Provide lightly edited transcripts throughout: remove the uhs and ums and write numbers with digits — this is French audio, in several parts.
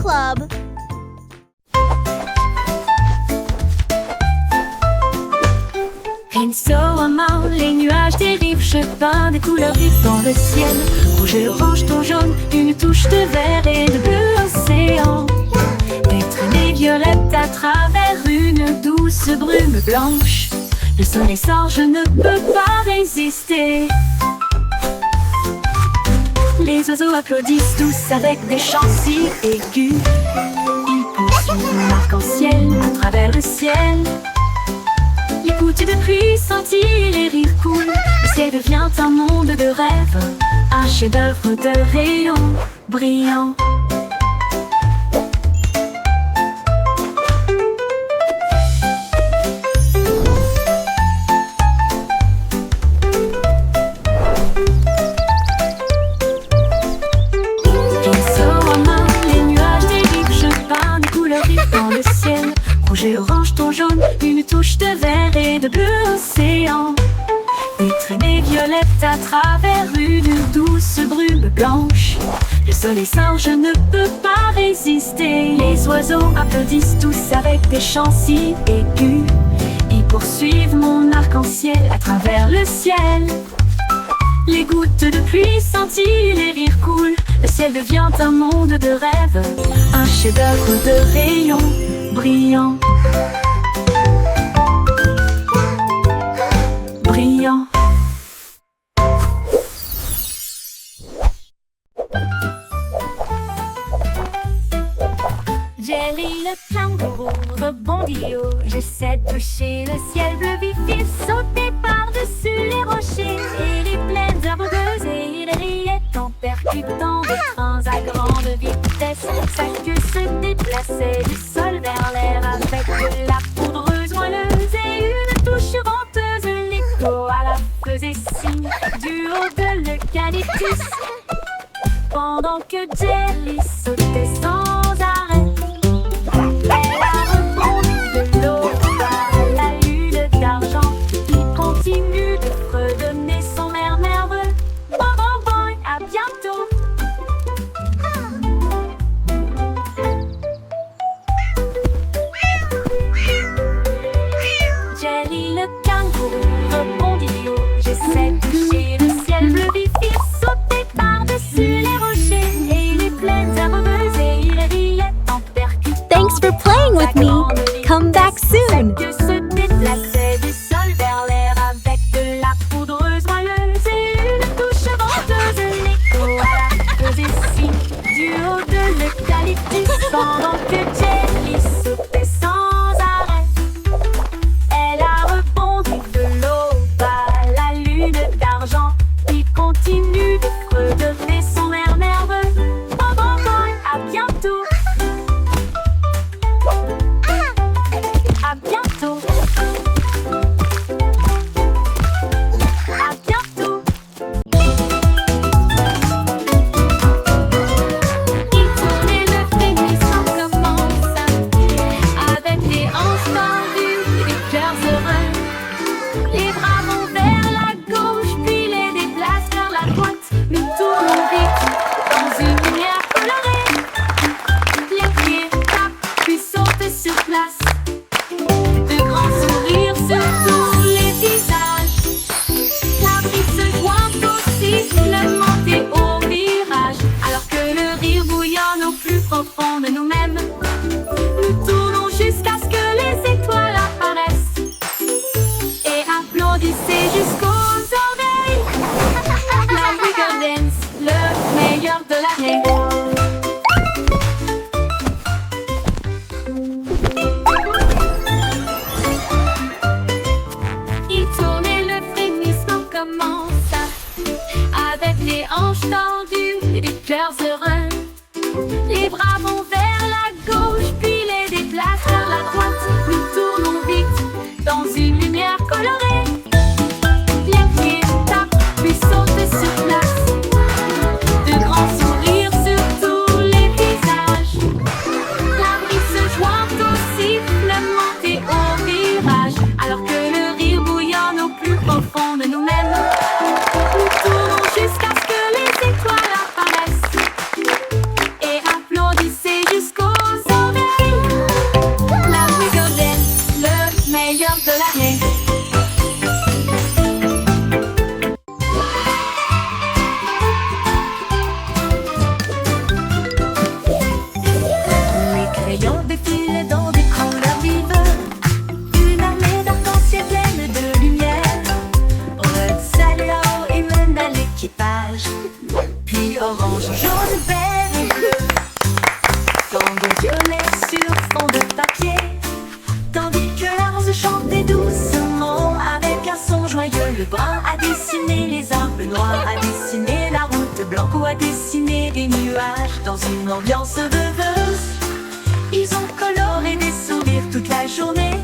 Club. Pinceau les nuages dérivent, je peins des couleurs vives dans le ciel. Rouge, orange, ton jaune, une touche de vert et de bleu océan. Des traînées violettes à travers une douce brume blanche. Le soleil sort, je ne peux pas résister. Les oiseaux applaudissent tous avec des chants si aigus. Ils poursuivent l'arc-en-ciel à travers le ciel. Les gouttes de pluie scintillent, les rires coulent. Le ciel devient un monde de rêve, un chef-d'œuvre de rayons brillants. Pinceau en main, les nuages dérivent, je peins des couleurs vives dans le ciel. Rouge et orange, ton jaune, une touche de vert et de bleu océan. Des traînées violettes à travers une douce brume blanche. Le soleil sort, je ne peux pas résister. Les oiseaux applaudissent tous avec des chants si aigus. Ils poursuivent mon arc-en-ciel à travers le ciel. Les gouttes de pluie scintillent, les rires coulent. Le ciel devient un monde de rêve, un chef-d'œuvre de rayons brillants. Brillant. Jelly le kangourou rebondit haut. J'essaie de toucher le ciel bleu vif. Il sautait par-dessus les rochers et les plaines herbeuses. Et il riait en percutant des trains à grande vitesse. Sa queue se déplaçait du sol vers l'air avec de la poudreuse moelleuse et une touche venteuse. L'écho à la faisait signe du haut de l'eucalyptus. Pendant que Jelly sautait sans arrêt, elle a rebondi de l'eau à la lune d'argent. Il continue de fredonner son air nerveux. Bon, bon, bon, à bientôt. Jelly le kangourou rebondit haut. J'essaie de toucher le ciel bleu vif. Il sautait par-dessus les rochers et les plaines herbeuses et il riait en percutant. Thanks for playing with me. Come back soon. Sa queue se déplaçait du sol vers l'air avec de la poudreuse moelleuse et une touche venteuse. L'écho à la faisait signe du haut de l'eucalyptus. Pendant que Jelly sautait sans arrêt, elle a rebondi de l'aube à la lune d'argent. Il continue de fredonner son air nerveux. Bon, bon, bon, à bientôt. À bientôt. À bientôt. Il tournait le frémissant comment ça, avec les hanches tendues et des cœurs heureux. Les bras vont vers la gauche, puis les déplacent vers la droite. Nous tournons vite dans une lumière colorée. Les pieds tapent, puis sautent sur place. De grands sourires sur tous les visages. La brise se joint au sifflement et au virage. Alors que le rire bouillonne au plus profond de nous-mêmes, nous tournons jusqu'à ce que les étoiles apparaissent. Et applaudissez jusqu'aux oreilles. La Wiggle Dance, le meilleur de l'année. Il tournait, le frémissement commença, avec les hanches tendues et des cœurs heureux. Les bras vont vers la gauche, puis les déplacent vers la droite. Nous tournons vite dans une lumière colorée. Les pieds tapent, puis sautent sur place. De grands sourires sur tous les visages. La brise se joint au sifflement et au virage. Alors que le rire bouillonne au plus profond de nous-mêmes, nous tournons jusqu'à ce que les étoiles apparaissent. Et applaudissez puis orange, jaune, vert et bleu. Tango violet sur fond de papier, tandis que la rose chantait doucement avec un son joyeux. Le brun a dessiné les arbres, le noir a dessiné la route, blanco a dessiné des nuages dans une ambiance rêveuse. Ils ont coloré des sourires toute la journée,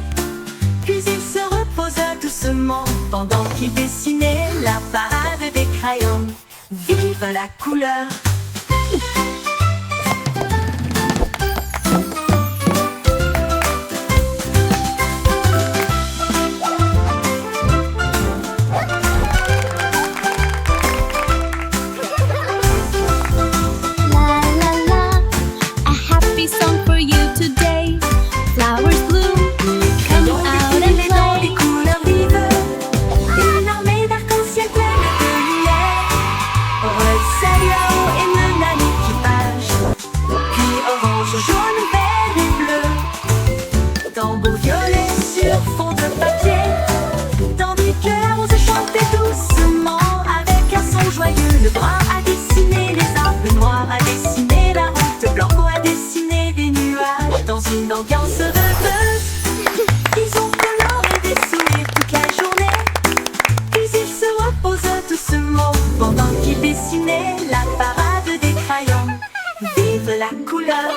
puis ils se reposent doucement pendant qu'ils dessinaient la parade des crayons. Vive la couleur! La la la, a happy song for you today. Flowers bloom, come out and Les dans des play. couleurs vives, une armée d'arc-en-ciel pleine de lumière. Rose, là-haut et même à l'équipage, puis orange, jaune, vert et bleu. Tambour violet sur fond de papier, tandis que la rose chantait doucement avec un son joyeux. Le brun a dessiné les arbres, le noir a dessiné la route, blanco a dessiné des nuages dans une ambiance rêveuse. Ils ont coloré des sourires toute la journée, puis ils se reposent doucement pendant qu'ils dessinaient la parade des crayons. Vive la couleur!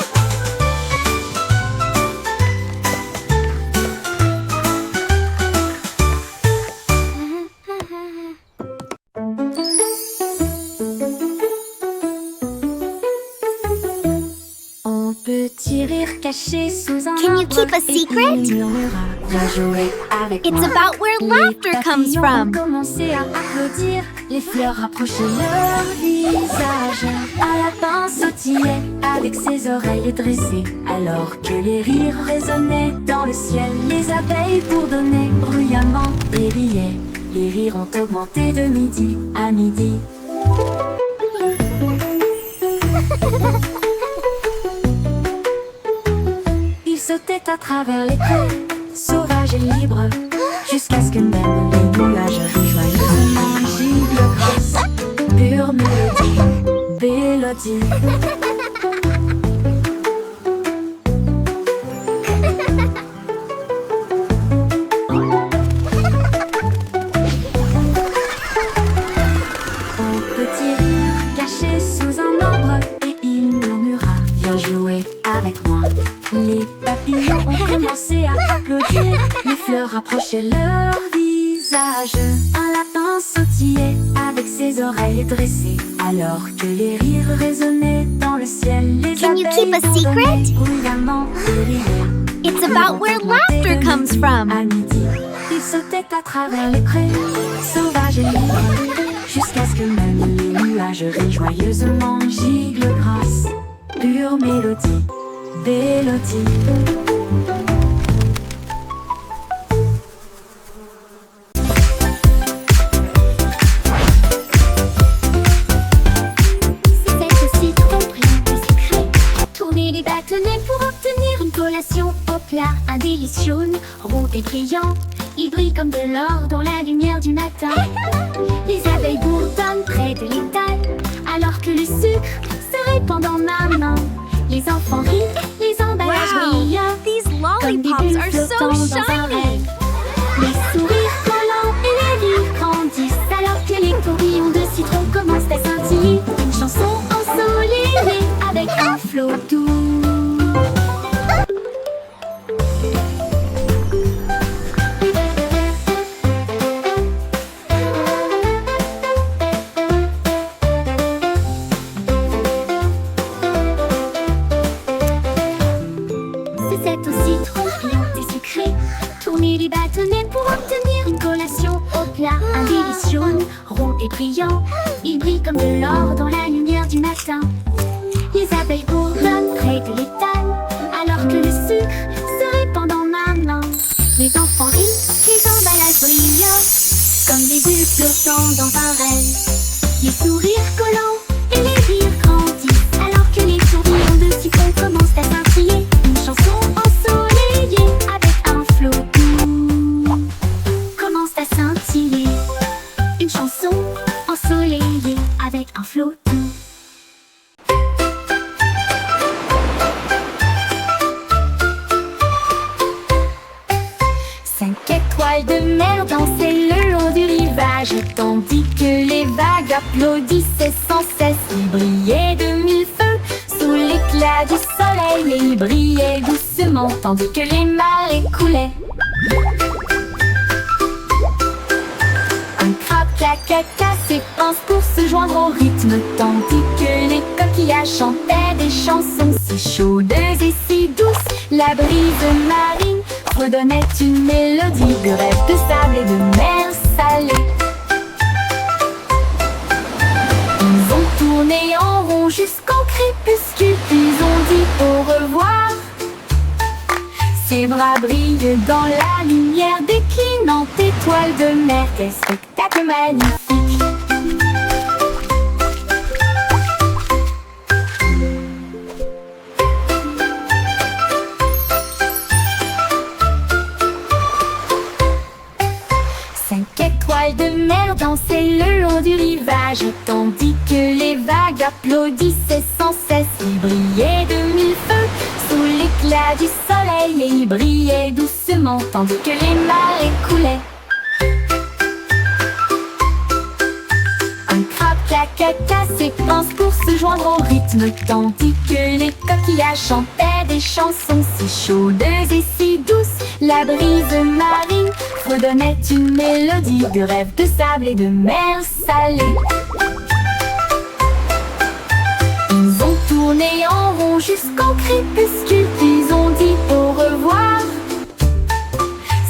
On peut rire caché sous un Can you arbre keep a et secret? il murmura, viens jouer avec It's moi. about where Les laughter comes papillons from. ont commencé à applaudir, les fleurs rapprochaient leur visage. Un lapin sautillait avec ses oreilles dressées, alors que les rires résonnaient dans le ciel. Les abeilles bourdonnaient bruyamment et riaient. Les rires ont augmenté de midi à midi. Il sautait à travers les prés, sauvage et libre, jusqu'à ce que même les nuages rient joyeusement. Gigle grasse, pure mélodie, mélodie. Un petit rire caché sous un arbre et il murmura, viens jouer avec moi. Les papillons ont commencé à applaudir, les fleurs rapprochaient leur visage. Un lapin sautillait avec ses oreilles dressées, alors que les rires résonnaient dans le ciel. Les Can you keep a abeilles secret? bourdonnaient bruyamment et riaient. It's about where laughter comes from. À midi, il sautait à travers les prés, sauvage et libre, jusqu'à ce que même les nuages rient joyeusement. Gigle grasse, pure mélodie, mélodie. C'est aussi trop brillant et secret. Tourner les bâtonnets pour obtenir une collation au plat. Un délice jaune, rond et brillant. Il brille comme de l'or dans la lumière du matin. Les abeilles bourdonnent près de l'étal, alors que le sucre se répand dans ma main. Les enfants rient, les emballages Wow, brillent, these comme des lollipops bulles are so flottant dans un shiny. rêve. Les sourires collants et les rires grandissent, alors que les tourbillons de citron commencent à scintiller. Une chanson ensoleillée avec un flot doux. C'est aussi trop brillant et secret. l'eau. 5 étoiles de mer dansaient le long du rivage, tandis que les vagues applaudissaient sans cesse. Ils brillaient de mille feux sous l'éclat du soleil, et ils brillaient doucement tandis que les marées coulaient. Un crabe caca s'épanse pour se joindre au rythme, tandis que les coquillages chantaient des chansons si chaudes et si douces. La brise marine redonnait une mélodie de rêve de sable et de mer salée. Ils ont tourné en rond jusqu'au crépuscule, puis ont dit au revoir. Ses bras brillent dans la lumière déclinante étoile de mer. Quel spectacle magnifique! De mer dansaient le long du rivage, tandis que les vagues applaudissaient sans cesse. Ils brillaient de mille feux sous l'éclat du soleil, et ils brillaient doucement tandis que les marées coulaient. Un crabe caca s'épanse pour se joindre au rythme, tandis que les coquillages chantaient des chansons si chaudes et si douces. La brise marine redonnait une mélodie de rêve de sable et de mer salée. Ils ont tourné en rond jusqu'au crépuscule, puis ont dit au revoir.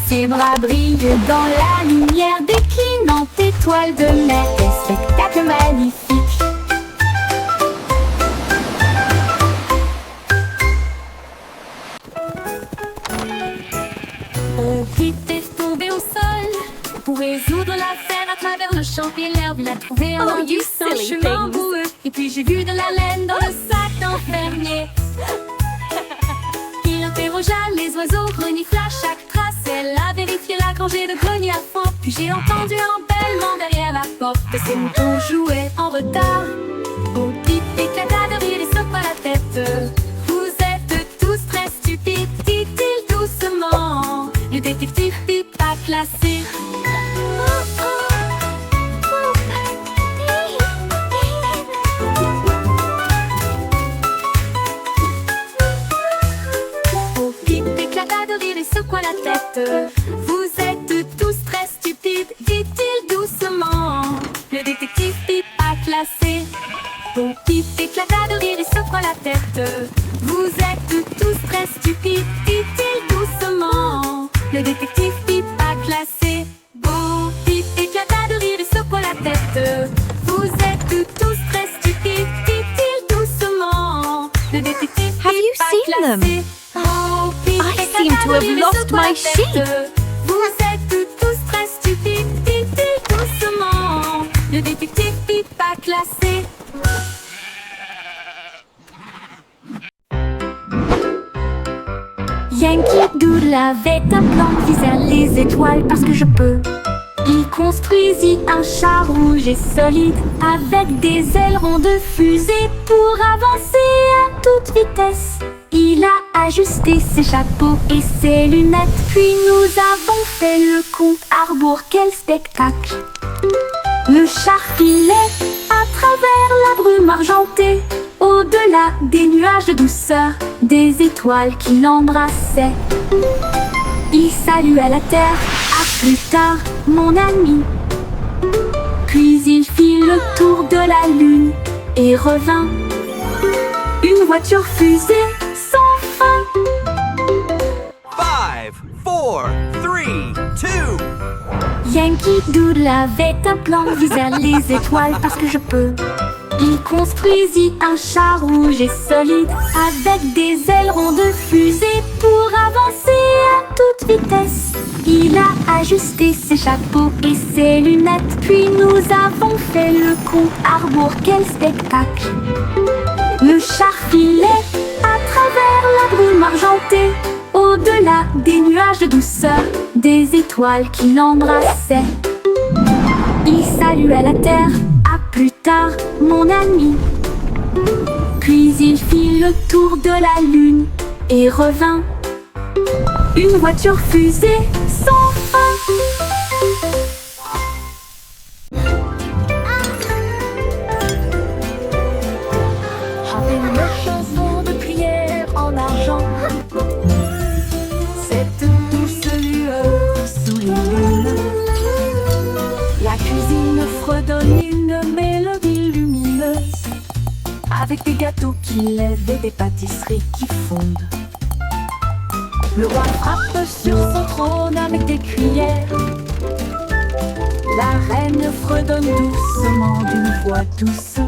Ses bras brillent dans la lumière déclinante étoile de mer. Quel spectacle magnifique! On était tombé au sol pour résoudre l'affaire à travers le champ et l'herbe. Il a trouvé un indice, un chemin boueux. Et puis j'ai vu de la laine dans le sac d'un fermier. Il interrogea les oiseaux, renifla chaque trace. Elle a vérifié la rangée de greniers à fond. Puis j'ai entendu un bêlement derrière la porte. Ces moutons jouaient en retard. Au type éclata de rire et secoua la tête. Vous êtes tous très stupides, dit-il doucement. Le détective fut pas classé. Au type éclata de rire et secoua la tête. Vous êtes tous très stupides, dit-il doucement. Le détective fut pas classé. Au type éclata de rire et secoua la tête. Vous êtes tous très stupides, dit-il doucement. Le détective fut pas classé. Beau type éclata de rire et secoua la tête. Vous êtes tous très stupides, dit-il doucement. Le détective fut Have you pas seen them? classé. Beau type I éclata seem to de have rire et lost secoua la my sheep. tête. Vous êtes tous très stupides, dit-il doucement. Le détective fut pas classé. Yankee Doodle avait un plan qui vers les étoiles parce que je peux. Il construisit un char rouge et solide avec des ailerons de fusée pour avancer à toute vitesse. Il a ajusté ses chapeaux et ses lunettes, puis nous avons fait le compte à rebours. Quel spectacle! Le char filait à travers la brume argentée, au-delà des nuages de douceur, des étoiles qui l'embrassaient. Il salua la terre, à plus tard, mon ami. Puis il fit le tour de la lune et revint. Une voiture fusée sans fin. 5, 4, 3, 2. Yankee Doodle avait un plan visant les étoiles parce que je peux. Il construisit un char rouge et solide avec des ailerons de fusée pour avancer à toute vitesse. Il a ajusté ses chapeaux et ses lunettes, puis nous avons fait le compte à rebours. Quel spectacle! Le char filait à travers la brume argentée, au-delà des nuages de douceur, des étoiles qui l'embrassaient. Il salua la terre, à plus tard, mon ami. Puis il fit le tour de la lune et revint. Une voiture fusée sans fin. Avec le chanson de prière en argent, cette douce lueur sous les lunes, la cuisine fredonne une mélodie lumineuse, avec des gâteaux qui lèvent et des pâtisseries qui fondent. Le roi frappe sur son trône avec des cuillères. La reine fredonne doucement d'une voix douce.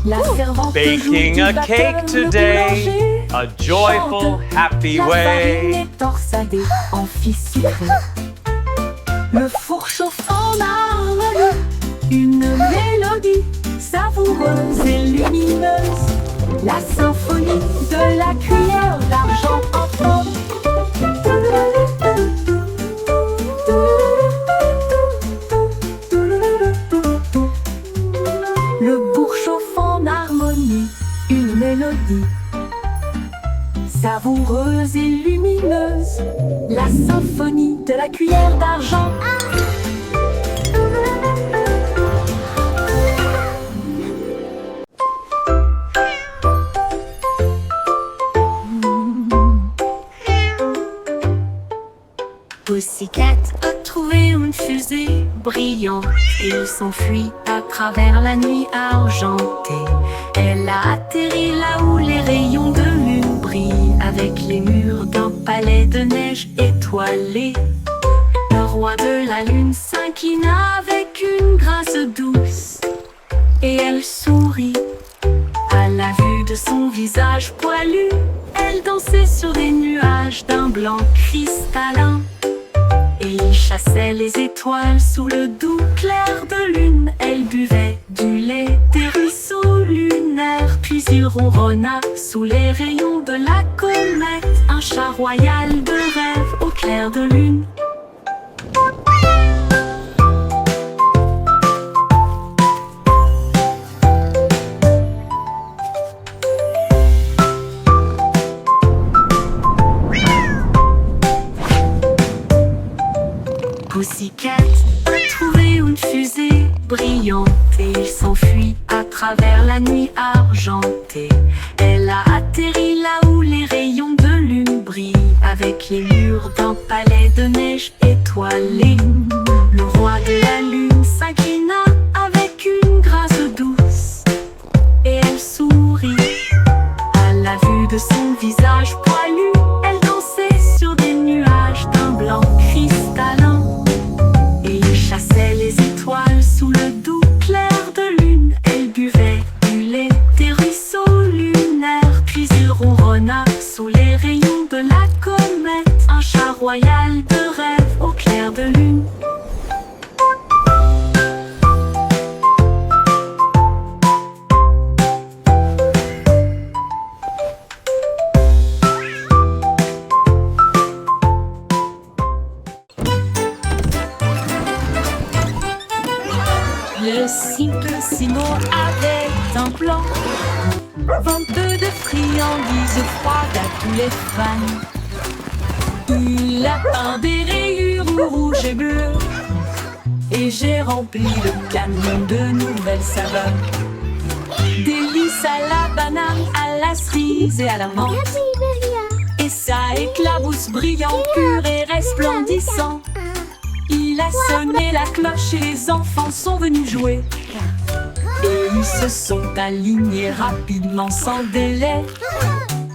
La servante Baking joue a du batteur, cake le today, boulanger a joyful, chante. happy La farine way. est torsadée en fils sucré. Le four chauffe en harmonie, une mélodie savoureuse et lumineuse. La symphonie de la cuillère d'argent entend. Le bourg chauffe en harmonie, une mélodie savoureuse et lumineuse. La symphonie de la cuillère d'argent. Pussycat a trouvé une fusée brillante et il s'enfuit à travers la nuit argentée. Elle a atterri là où les rayons de lune brillent avec les murs d'un palais de neige étoilé. Le roi de la lune s'inclina avec une grâce douce et elle sourit à la vue de son visage poilu. Elle dansait sur des nuages d'un blanc cristallin. Et il chassait les étoiles sous le doux clair de lune. Elle buvait du lait des ruisseaux lunaires. Puis il ronronna sous les rayons de la comète. Un chat royal de rêve au clair de lune. Pussycat a trouvé une fusée brillante et il s'enfuit à travers la nuit argentée. Elle a atterri là où les rayons de lune brillent avec les murs d'un palais de neige étoilé. Le roi de la lune s'inclina avec une grâce douce et elle sourit à la vue de son visage poilu. Elle dansait sur des nuages d'un blanc cristallin. Chassait les étoiles sous le doux clair de lune. Elle buvait du lait des ruisseaux lunaires. Puis il ronronna sous les rayons de la comète. Un chat royal de rêve au clair de lune. Le cycle Simon avait un plan. Vente de friandises froides à tous les fans. Il a peint des rayures rouges et bleues. Et j'ai rempli le camion de nouvelles saveurs. Délices à la banane, à la cerise et à la menthe. Et ça éclabousse brillant, pur et resplendissant. Il a sonné la cloche et les enfants sont venus jouer. Et ils se sont alignés rapidement sans délai.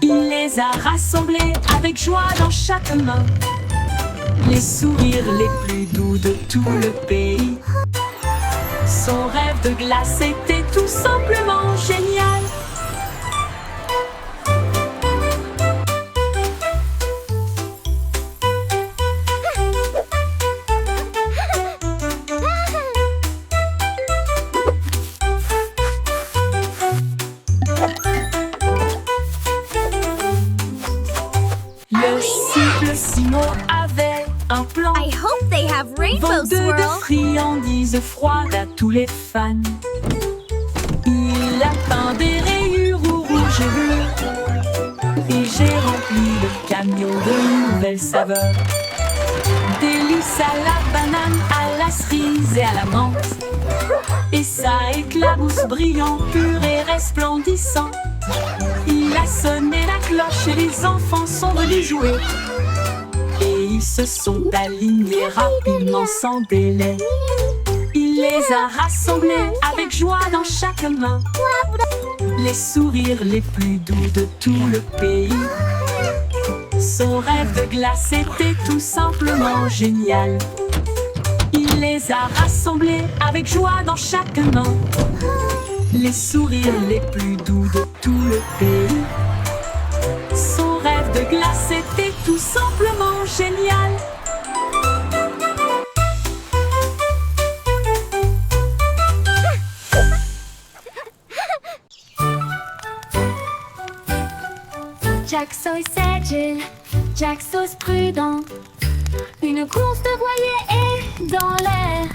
Il les a rassemblés avec joie dans chaque main. Les sourires les plus doux de tout le pays. Son rêve de glace était tout simplement génial. Le cycle Simon avait un plan. I hope they have rainbow Vente de swirl. friandises froides à tous les fans. belle saveur. Délice à la banane, à la cerise et à la menthe. Et ça éclabousse brillant, pur et resplendissant. Il a sonné la cloche et les enfants sont venus jouer. Et ils se sont alignés rapidement sans délai. Il les a rassemblés avec joie dans chaque main. Les sourires les plus doux de tout le pays. Son rêve de glace était tout simplement génial. Il les a rassemblés avec joie dans chaque main. Les sourires les plus doux de tout le pays. Son rêve de glace était tout simplement génial. Jack Sauce agile, Jack Sauce prudent. Une course de voilier est dans l'air.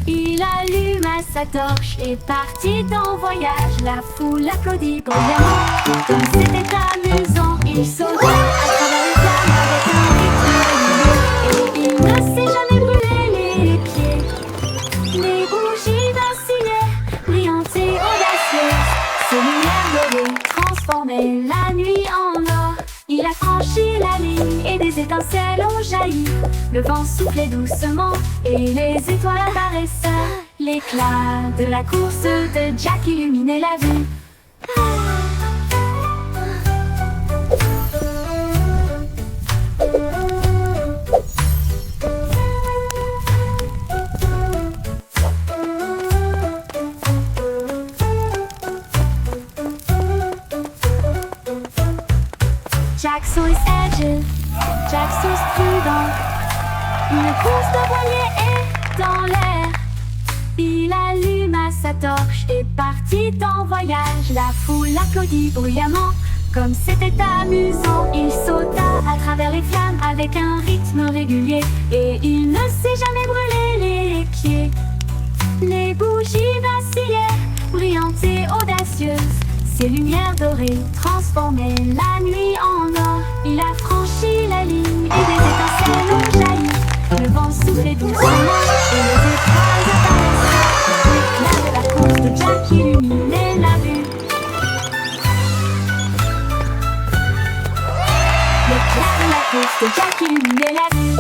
Il alluma sa torche et partit en voyage. La foule applaudit bruyamment. Comme c'était amusant, il sauta à travers les flammes avec un rythme régulier. Et il ne s'est jamais brûlé les pieds. Les bougies vacillaient, brillantes et audacieuses. Ses lumières dorées transformaient la nuit en or. Il a franchi la ligne et des étincelles ont jailli. Le vent soufflait doucement et les étoiles apparaissaient. L'éclat de la course de Jack illuminait la vue. Jack Sauce agile, Jack Sauce prudent. Une course de voilier est dans l'air. Il alluma sa torche et partit en voyage. La foule applaudit bruyamment. Comme c'était amusant, il sauta à travers les flammes avec un rythme régulier. Et il ne s'est jamais brûlé les pieds. Les bougies vacillaient, brillantes et audacieuses. Ses lumières dorées transformaient la nuit en or. Il a franchi la ligne et des étincelles ont jailli. Le vent soufflait doucement et les étoiles apparaissaient. L'éclat de la course de Jack illuminait la vue. L'éclat de la course de Jack illuminait la vue.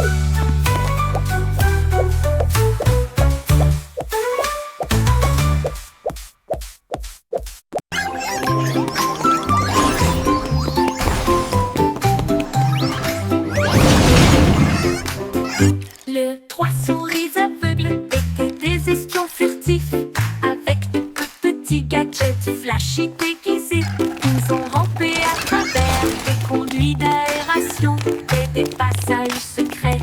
Trois souris aveugles étaient des espions furtifs. Avec de petits gadgets flashy déguisés, ils ont rampé à travers des conduits d'aération et des passages secrets.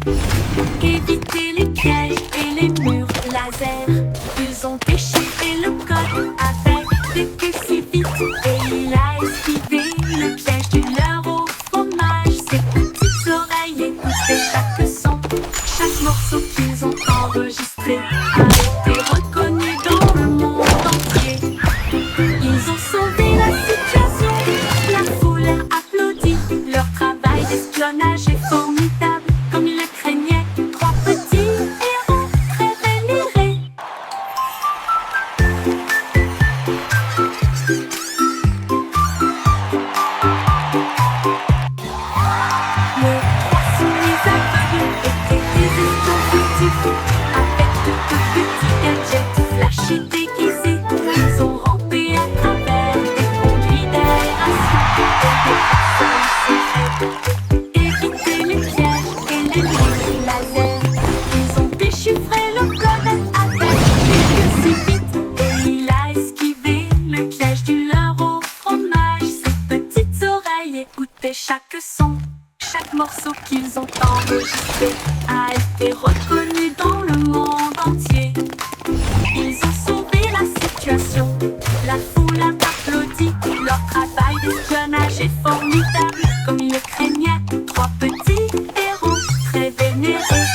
Éviter les pièges et les murs laser. Ils ont déchiré le code avec des queues si vite. Et il a esquivé le piège du leurre au fromage. Ses petites oreilles écoutaient chaque son. Chaque morceau qu'ils ont enregistré a été reconnu dans le monde entier. Ils ont sauvé la situation, la foule a applaudi. Leur travail d'espionnage est formidable, comme ils le craignaient. Trois petits héros très vénérés. Les trois souris aveugles étaient des espions furtifs. Avec de petits gadgets flashy déguisés, ils ont rampé à travers des conduits d'aération et des passages secrets. Éviter les pièges et les murs laser. Ils ont déchiffré le code avec des queues si vite. Et il a esquivé le piège du leurre au fromage. Ses petites oreilles écoutaient chaque son. Chaque morceau qu'ils ont enregistré a été reconnu dans le monde entier. Ils ont sauvé la situation, la foule a applaudi. Leur travail d'espionnage est formidable, comme ils le craignaient. Trois petits héros très vénérés.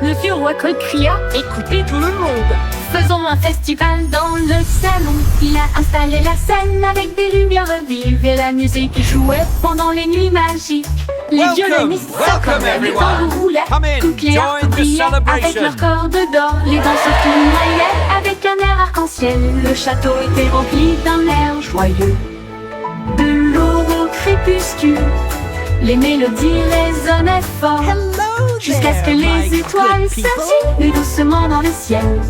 Le vieux roi Code cria: écoutez tout le monde! Faisons un festival dans le salon. Il a installé la scène avec des lumières vives et la musique qui jouait pendant les nuits magiques. Les Welcome, violonistes welcome s'accordaient, les everyone. tambours roulaient, Come in, toutes les harpes join the brillaient avec celebration. leurs cordes d'or. Les danseurs tournoyaient avec un air arc-en-ciel. Le château était rempli d'un air joyeux. De l'aube au crépuscule, les mélodies résonnaient fort, jusqu'à ce que les étoiles scintillent doucement dans le ciel.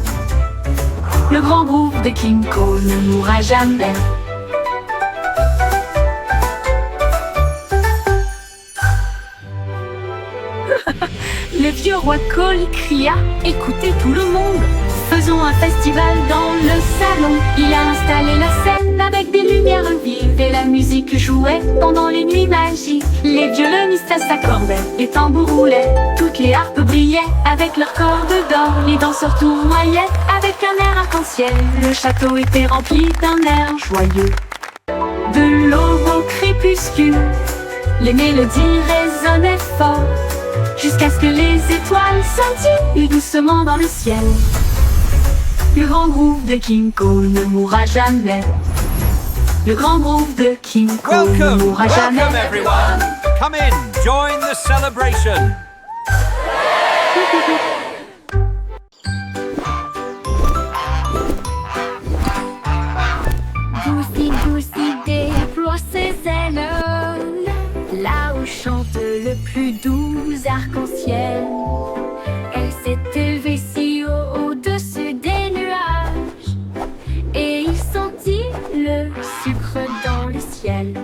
Le grand groupe de King Cole ne mourra jamais. Le vieux roi Cole cria: écoutez tout le monde, faisons un festival dans le salon. Il a installé la scène avec des lumières vives et la musique jouait pendant les nuits magiques. Les violonistes s'accordaient, les tambours roulaient, toutes les harpes brillaient avec leurs cordes d'or. Les danseurs tournoyaient avec un air arc-en-ciel. Le château était rempli d'un air joyeux. De l'aube au crépuscule, les mélodies résonnaient fort, jusqu'à ce que les étoiles scintillent doucement dans le ciel. Le grand groupe de King Cole ne mourra jamais. Le grand groupe de King Cole ne Welcome, mourra jamais. welcome everyone. Come in, join the celebration. Goosey déploie ses ailes, là où chante le plus doux arc-en-ciel. Elle s'est élevée si haut au-dessus des nuages, et il sentit le sucre dans le ciel.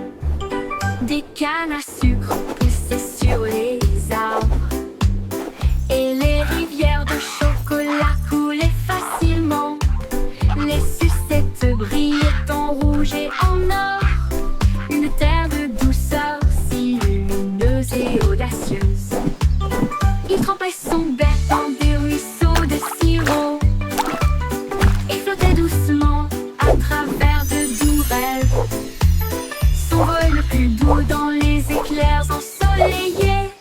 Des cannes à sucre poussaient sur les arbres, et les rivières de chocolat coulaient facilement. Les sucettes brillaient en rouge et en or, une terre de douceur si lumineuse et audacieuse. Il trempait son bec dans des ruisseaux de sirop et flottait doucement à travers de doux rêves. Son vol le plus doux dans les éclairs ensoleillés.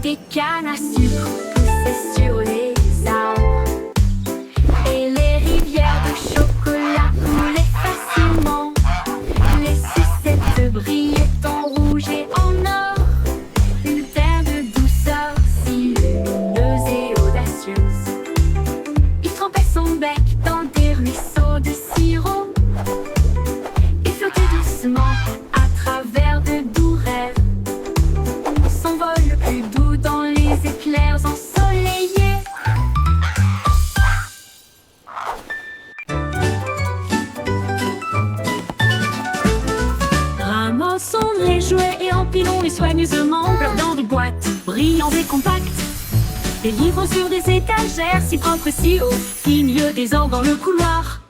Des cannes à sucre poussaient sur les arbres, et les rivières de chocolat coulaient facilement. Les sucettes brillaient en rouge et en or, une terre de douceur si lumineuse et audacieuse. Il trempait son bec dans des ruisseaux de sirop et flottait doucement à travers de doux rêves. Son vol le plus doux dans les éclairs ensoleillés. Ramassons les jouets et empilons-les soigneusement dans des boîtes brillantes et compactes. Des livres sur des étagères si propres et si hauts, qui milieu des ordres dans le couloir.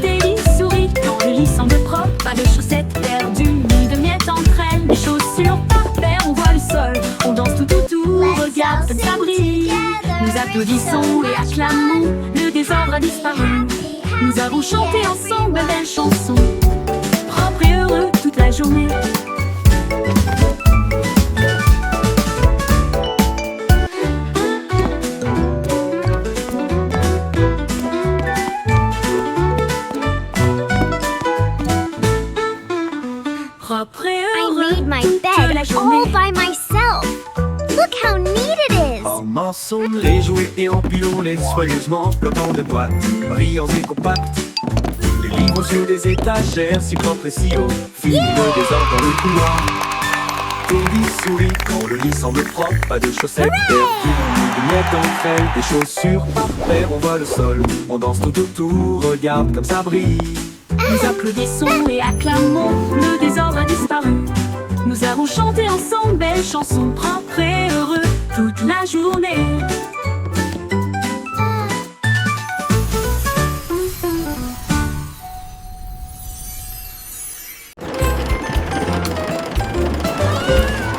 Des lits souris dans le lit semble propre, pas de chaussettes perdues ni de miettes entre elles. Des chaussures par paire, on voit le sol, on danse tout autour, regarde comme ça brille. Nous applaudissons et acclamons, le désordre a disparu. Nous avons chanté ensemble de belles chansons, propres et heureux toute la journée. Propre et I heureux made my toute bed la all journée. by myself. Look how neat it is. Ramassons les jouets et empilons-les soigneusement, flottant de boîtes, brillants et compacts. Les livres sur des étagères, si propres et si hauts, finit le désordre dans le couloir. Des lits souris quand le lit semble propre, pas de chaussettes perdues, ni de miettes entre elles. Des chaussures par paire, on voit le sol, on danse tout autour, regarde comme ça brille. Nous applaudissons et acclamons, le désordre a disparu. Nous avons chanté ensemble belles chansons, propres et heureux toute la journée.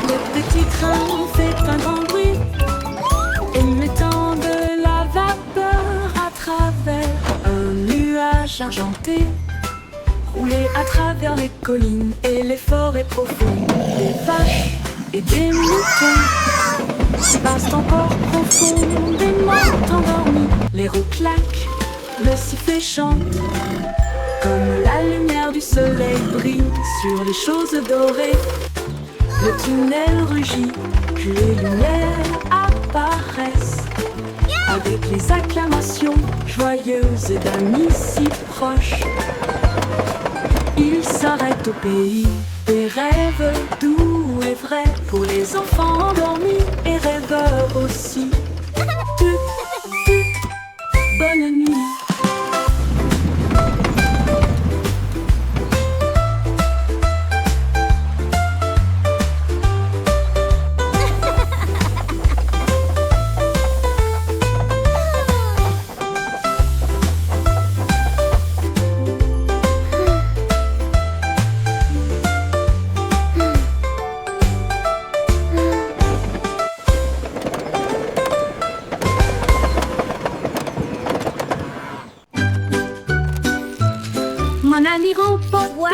Le petit train fait un grand bruit, nuages argentés roulaient à travers les collines et les forêts profondes. Des vaches et des moutons passent encore profondément endormis. Les roues claquent, le sifflet chante, comme la lumière du soleil brille sur les choses dorées. Le tunnel rugit, puis les lumières apparaissent, avec les acclamations joyeuses d'amis si proches. Ils s'arrêtent au pays des rêves doux et vrais, pour les enfants endormis et rêveurs aussi. Bonne nuit. Mon ami remporte Wow,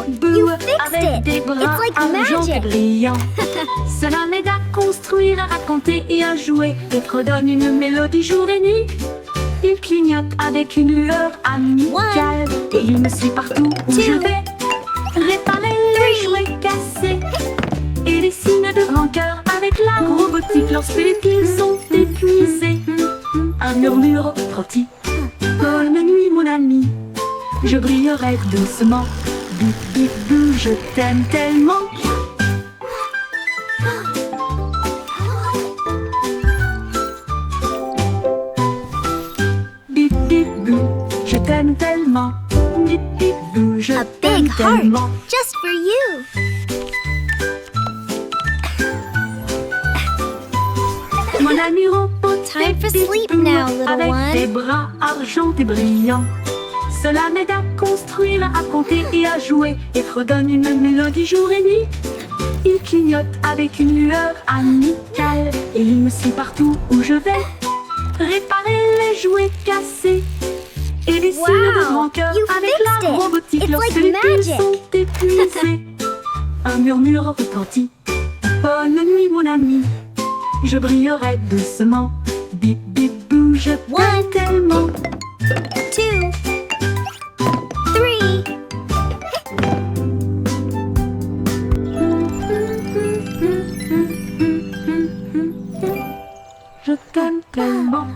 des bouts you fixed avec it. des bras It's like argentés magic. brillants. Cela m'aide à construire, à raconter et à jouer, et redonne une mélodie jour et nuit. Il clignote avec une lueur amicale, et il me suit partout où je vais. Réparer les jouets cassés et les signes de rancœur avec la robotique lorsque les piles sont épuisés. Un murmure retentit. Bonne nuit mon ami, je brillerai doucement. Bip bip bou, je t'aime tellement. Bip bip bou, je t'aime tellement. Bip bip bou, je A t'aime big heart, tellement. just for you. Mon ami repose Time for sleep now, little avec one. des bras argentés brillants. Cela m'aide à construire, à compter et à jouer, et redonne une mélodie jour et nuit. Il clignote avec une lueur amicale, et il me suit partout où je vais. Réparer les jouets cassés et les signes de Wow, rancœur you avec fixed la it. robotique It's lorsque like les piles magic. sont épuisés. Un murmure retentit. Bonne nuit mon ami, je brillerai doucement. Bip bip bou, je t'aime One. tellement. 2, 3. Je t'aime tellement.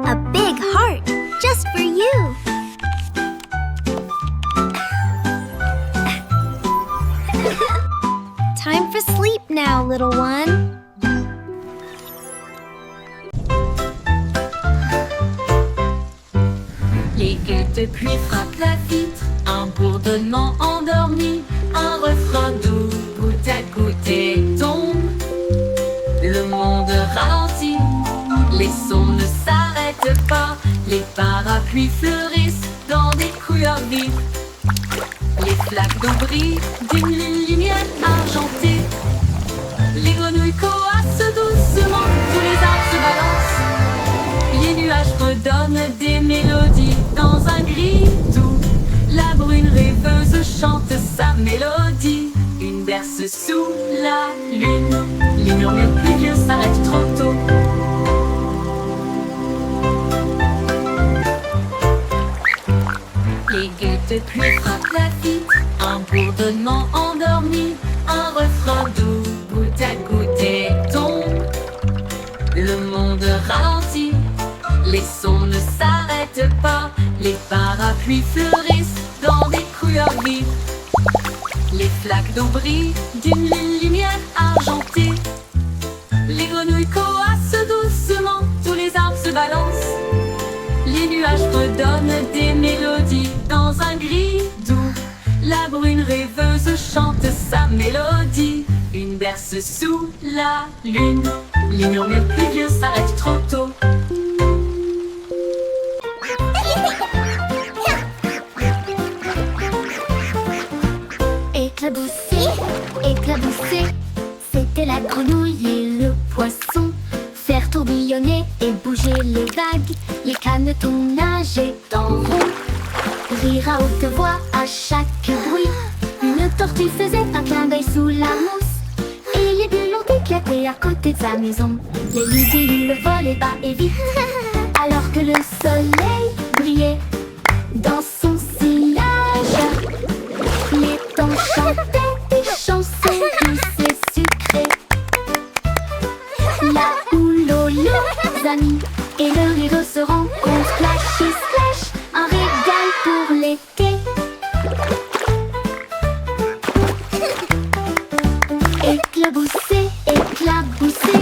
A big heart, just for you. Time for sleep now, little one. Les gueules de pluie frappent la vitre, un bourdonnement endormi, un refrain doux, goutte à goutte et tombe. Le monde ralentit, les sons ne s'arrêtent pas, les parapluies fleurissent dans des couleurs vives. Les flaques d'eau brillent d'une lumière argentée. Les grenouilles coassent doucement, tous les arbres se balancent. Les nuages redonnent des mélodies dans un gris doux. La brune rêveuse chante sa mélodie. Une berce sous la lune. Les murmures pluvieux s'arrêtent trop tôt. Les gueules de pluie frappent la vitre, un bourdonnement endormi, un refrain doux, goutte à goutte et tombe. Le monde ralentit, les sons ne s'arrêtent pas, les parapluies fleurissent dans des couleurs vives. Les flaques d'eau brillent d'une lumière argentée. Les grenouilles coassent doucement, tous les arbres se balancent. Les nuages redonnent des mélodies dans un gris doux. La brune rêveuse chante sa mélodie. Une berce sous la lune. Les murmures pluvieux s'arrêtent trop tôt. Éclabousser, éclabousser, c'était la grenouille et le poisson. Faire tourbillonner et bouger les vagues, les canetons nageaient en rond. Rire à haute voix à chaque bruit. Une tortue faisait un clin d'œil sous la mousse. Et les bulles ont éclaté à côté de sa maison. Les libellules volaient bas et vite, alors que le soleil brillait dans son sillage. Les temps chantaient des chansons douces et sucrées. La houle aux leurs amis et le rire se rencontrent. Splash et splash, un régal pour l'été. Éclabousser, éclabousser,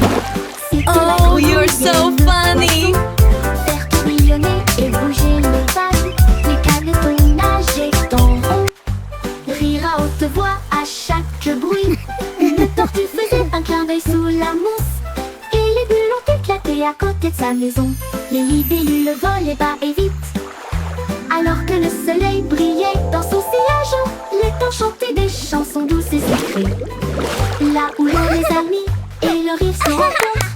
c'était la Oh, grenouille you're et so le funny. poisson. Faire tourbillonner et bouger les vagues, les canetons nageaient en rond. Rire à haute voix à chaque bruit. Une tortue faisait un clin d'œil sous la mousse. Et les bulles ont éclaté à côté de sa maison. Les libellules volaient bas et vite, alors que le soleil brillait dans son sillage. Les temps chantaient des chansons douces et sucrées. Là où l'on les amis et le rire se rencontrent.